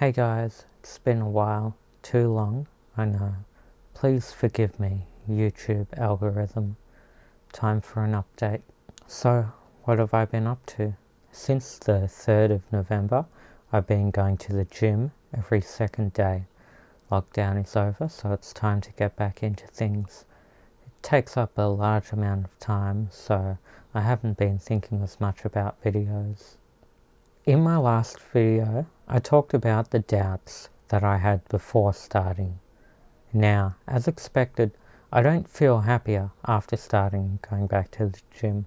Hey guys, it's been a while, too long, I know. Please forgive me, YouTube algorithm. Time for an update. So, what have I been up to? Since the 3rd of November, I've been going to the gym every second day. Lockdown is over, so it's time to get back into things. It takes up a large amount of time, so I haven't been thinking as much about videos. In my last video, I talked about the doubts that I had before starting. Now, as expected, I don't feel happier after starting going back to the gym.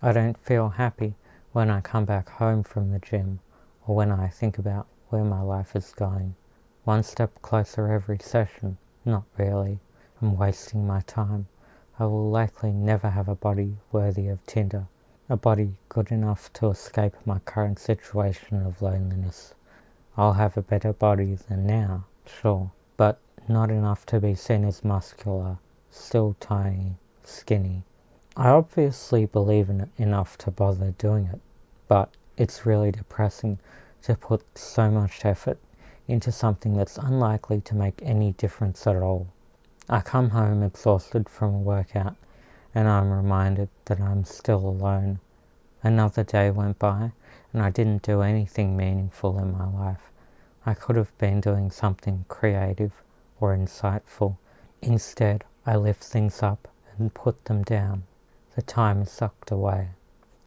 I don't feel happy when I come back home from the gym or when I think about where my life is going. One step closer every session. Not really. I'm wasting my time. I will likely never have a body worthy of Tinder. A body good enough to escape my current situation of loneliness. I'll have a better body than now, sure, but not enough to be seen as muscular, still tiny, skinny. I obviously believe in it enough to bother doing it, but it's really depressing to put so much effort into something that's unlikely to make any difference at all. I come home exhausted from a workout, and I'm reminded that I'm still alone. Another day went by, and I didn't do anything meaningful in my life. I could have been doing something creative or insightful. Instead, I lift things up and put them down. The time is sucked away.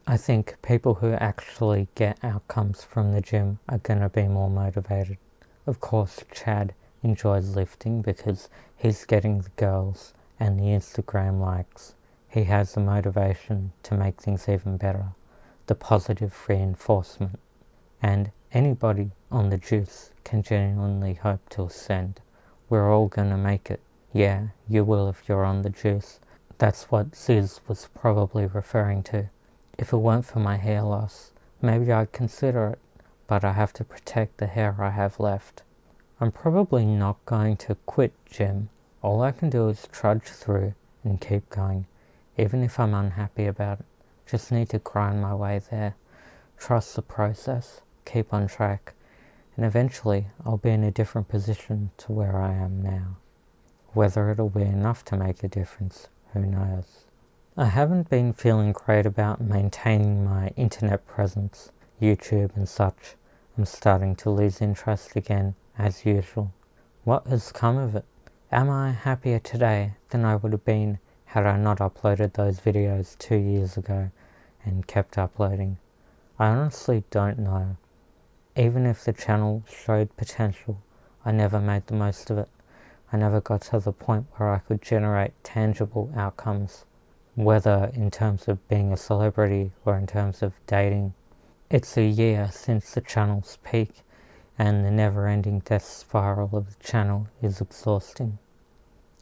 I think people who actually get outcomes from the gym are going to be more motivated. Of course, Chad enjoys lifting because he's getting the girls and the Instagram likes. He has the motivation to make things even better, the positive reinforcement. And anybody on the juice can genuinely hope to ascend. We're all gonna make it. Yeah, you will if you're on the juice. That's what Ziz was probably referring to. If it weren't for my hair loss, maybe I'd consider it, but I have to protect the hair I have left. I'm probably not going to quit gym. All I can do is trudge through and keep going, even if I'm unhappy about it. Just need to grind my way there. Trust the process, keep on track, and eventually I'll be in a different position to where I am now. Whether it'll be enough to make a difference, who knows. I haven't been feeling great about maintaining my internet presence, YouTube and such. I'm starting to lose interest again, as usual. What has come of it? Am I happier today than I would have been had I not uploaded those videos 2 years ago and kept uploading? I honestly don't know. Even if the channel showed potential, I never made the most of it. I never got to the point where I could generate tangible outcomes, whether in terms of being a celebrity or in terms of dating. It's a year since the channel's peak, and the never-ending death spiral of the channel is exhausting.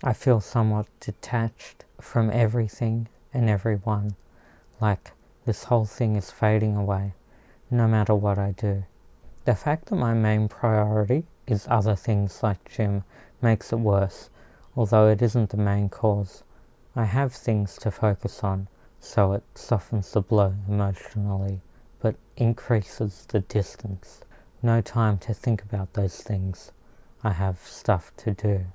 I feel somewhat detached from everything and everyone, like this whole thing is fading away, no matter what I do. The fact that my main priority is other things like gym makes it worse, although it isn't the main cause. I have things to focus on, so it softens the blow emotionally, but increases the distance. No time to think about those things. I have stuff to do.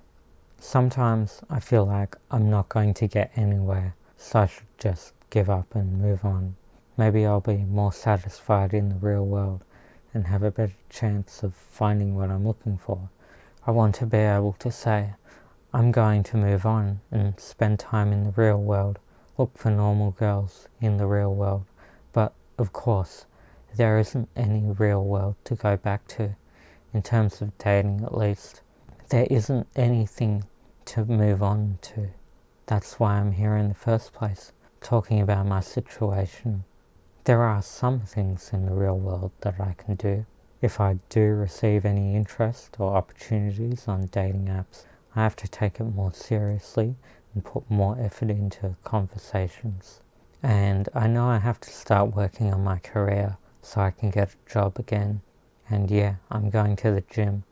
Sometimes I feel like I'm not going to get anywhere, so I should just give up and move on. Maybe I'll be more satisfied in the real world and have a better chance of finding what I'm looking for. I want to be able to say, I'm going to move on and spend time in the real world, look for normal girls in the real world. But, of course, there isn't any real world to go back to, in terms of dating at least. There isn't anything to move on to. That's why I'm here in the first place, talking about my situation. There are some things in the real world that I can do. If I do receive any interest or opportunities on dating apps, I have to take it more seriously and put more effort into conversations. And I know I have to start working on my career so I can get a job again. And yeah, I'm going to the gym.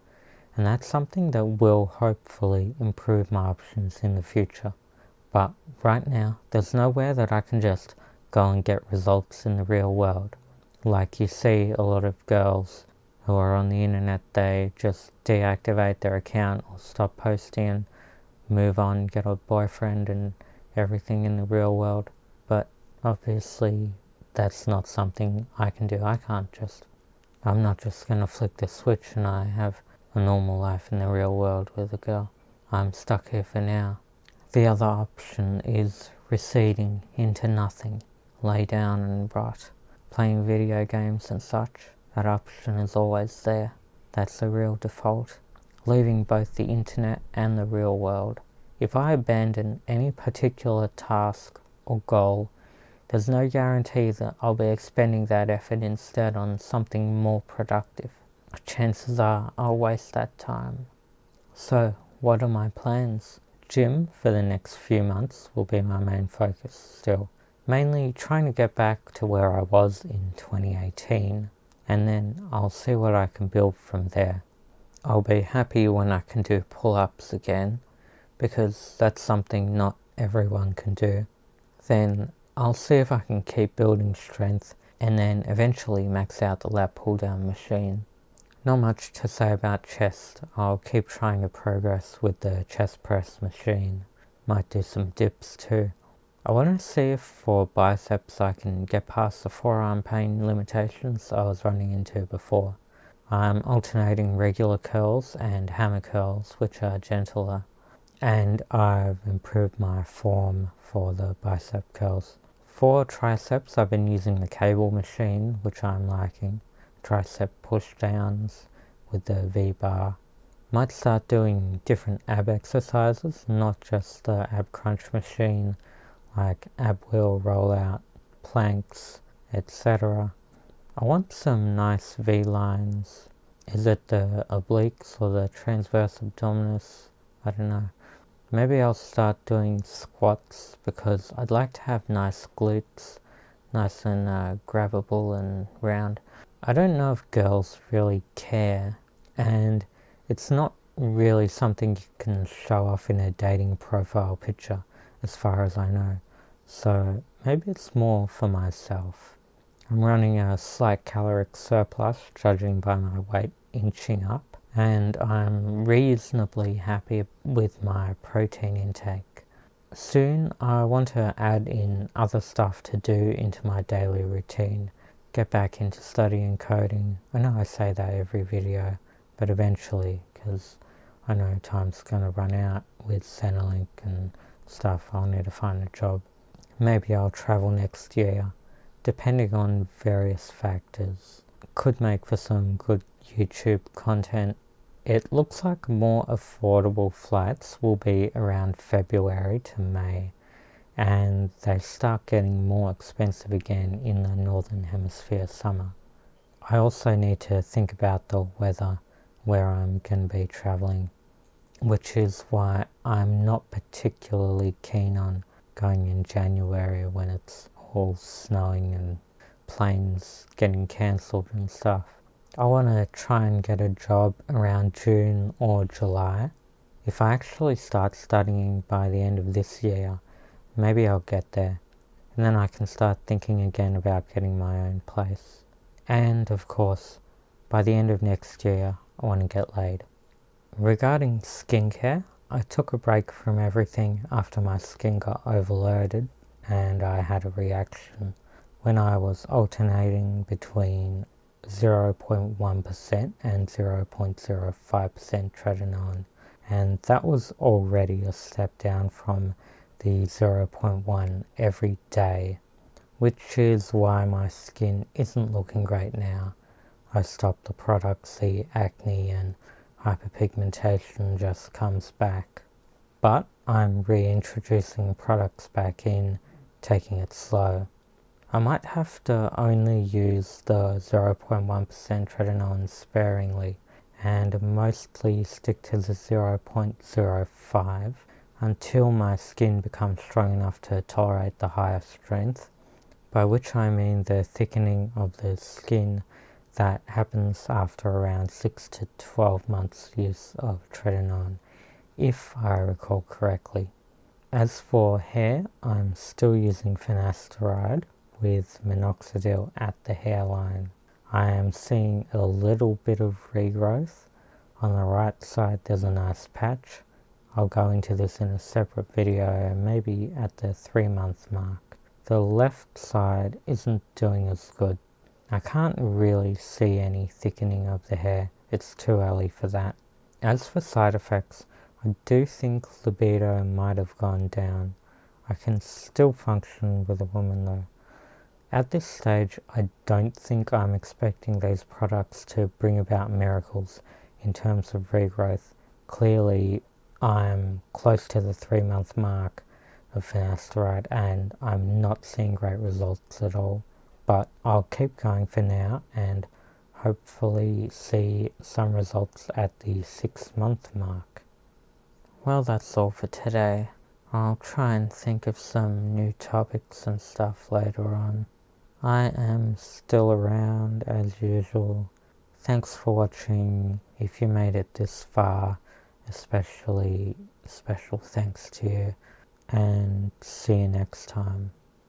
And that's something that will hopefully improve my options in the future. But right now, there's nowhere that I can just go and get results in the real world. Like you see a lot of girls who are on the internet, they just deactivate their account or stop posting and move on, get a boyfriend and everything in the real world. But obviously that's not something I can do. I'm not just going to flick the switch and I have a normal life in the real world with a girl. I'm stuck here for now. The other option is receding into nothing, lay down and rot, playing video games and such. That option is always there. That's the real default. Leaving both the internet and the real world. If I abandon any particular task or goal, there's no guarantee that I'll be expending that effort instead on something more productive. Chances are I'll waste that time. So, what are my plans? Gym for the next few months will be my main focus still. Mainly trying to get back to where I was in 2018, and then I'll see what I can build from there. I'll be happy when I can do pull-ups again, because that's something not everyone can do. Then I'll see if I can keep building strength and then eventually max out the lat pull down machine. Not much to say about chest. I'll keep trying to progress with the chest press machine. Might do some dips too. I want to see if for biceps I can get past the forearm pain limitations I was running into before. I'm alternating regular curls and hammer curls, which are gentler, and I've improved my form for the bicep curls. For triceps, I've been using the cable machine, which I'm liking. Tricep push downs with the V-bar. Might start doing different ab exercises, not just the ab crunch machine, like ab wheel rollout, planks, etc. I want some nice V-lines. Is it the obliques or the transverse abdominis? I don't know. Maybe I'll start doing squats because I'd like to have nice glutes, nice and grabbable and round. I don't know if girls really care, and it's not really something you can show off in a dating profile picture, as far as I know. So maybe it's more for myself. I'm running a slight caloric surplus, judging by my weight inching up, and I'm reasonably happy with my protein intake. Soon I want to add in other stuff to do into my daily routine. Get back into studying coding. I know I say that every video, but eventually, because I know time's going to run out with Centrelink and stuff, I'll need to find a job. Maybe I'll travel next year, depending on various factors. Could make for some good YouTube content. It looks like more affordable flights will be around February to May, and they start getting more expensive again in the Northern Hemisphere summer. I also need to think about the weather where I'm going to be traveling, which is why I'm not particularly keen on going in January when it's all snowing and planes getting cancelled and stuff. I want to try and get a job around June or July. If I actually start studying by the end of this year, maybe I'll get there, and then I can start thinking again about getting my own place. And of course, by the end of next year, I want to get laid. Regarding skincare, I took a break from everything after my skin got overloaded and I had a reaction when I was alternating between 0.1% and 0.05% tretinoin, and that was already a step down from the 0.1 every day, which is why my skin isn't looking great now. I stopped the products, the acne and hyperpigmentation just comes back. But I'm reintroducing products back in, taking it slow. I might have to only use the 0.1% tretinoin sparingly and mostly stick to the 0.05 until my skin becomes strong enough to tolerate the higher strength, by which I mean the thickening of the skin that happens after around 6 to 12 months use of tretinoin, if I recall correctly. As for hair, I'm still using finasteride with minoxidil at the hairline. I am seeing a little bit of regrowth. On the right side there's a nice patch. I'll go into this in a separate video, maybe at the 3-month mark. The left side isn't doing as good. I can't really see any thickening of the hair. It's too early for that. As for side effects, I do think libido might have gone down. I can still function with a woman though. At this stage, I don't think I'm expecting these products to bring about miracles in terms of regrowth. Clearly, I'm close to the 3-month mark of finasteride and I'm not seeing great results at all. But I'll keep going for now and hopefully see some results at the 6-month mark. Well, that's all for today. I'll try and think of some new topics and stuff later on. I am still around as usual. Thanks for watching. If you made it this far, especially special thanks to you, and see you next time.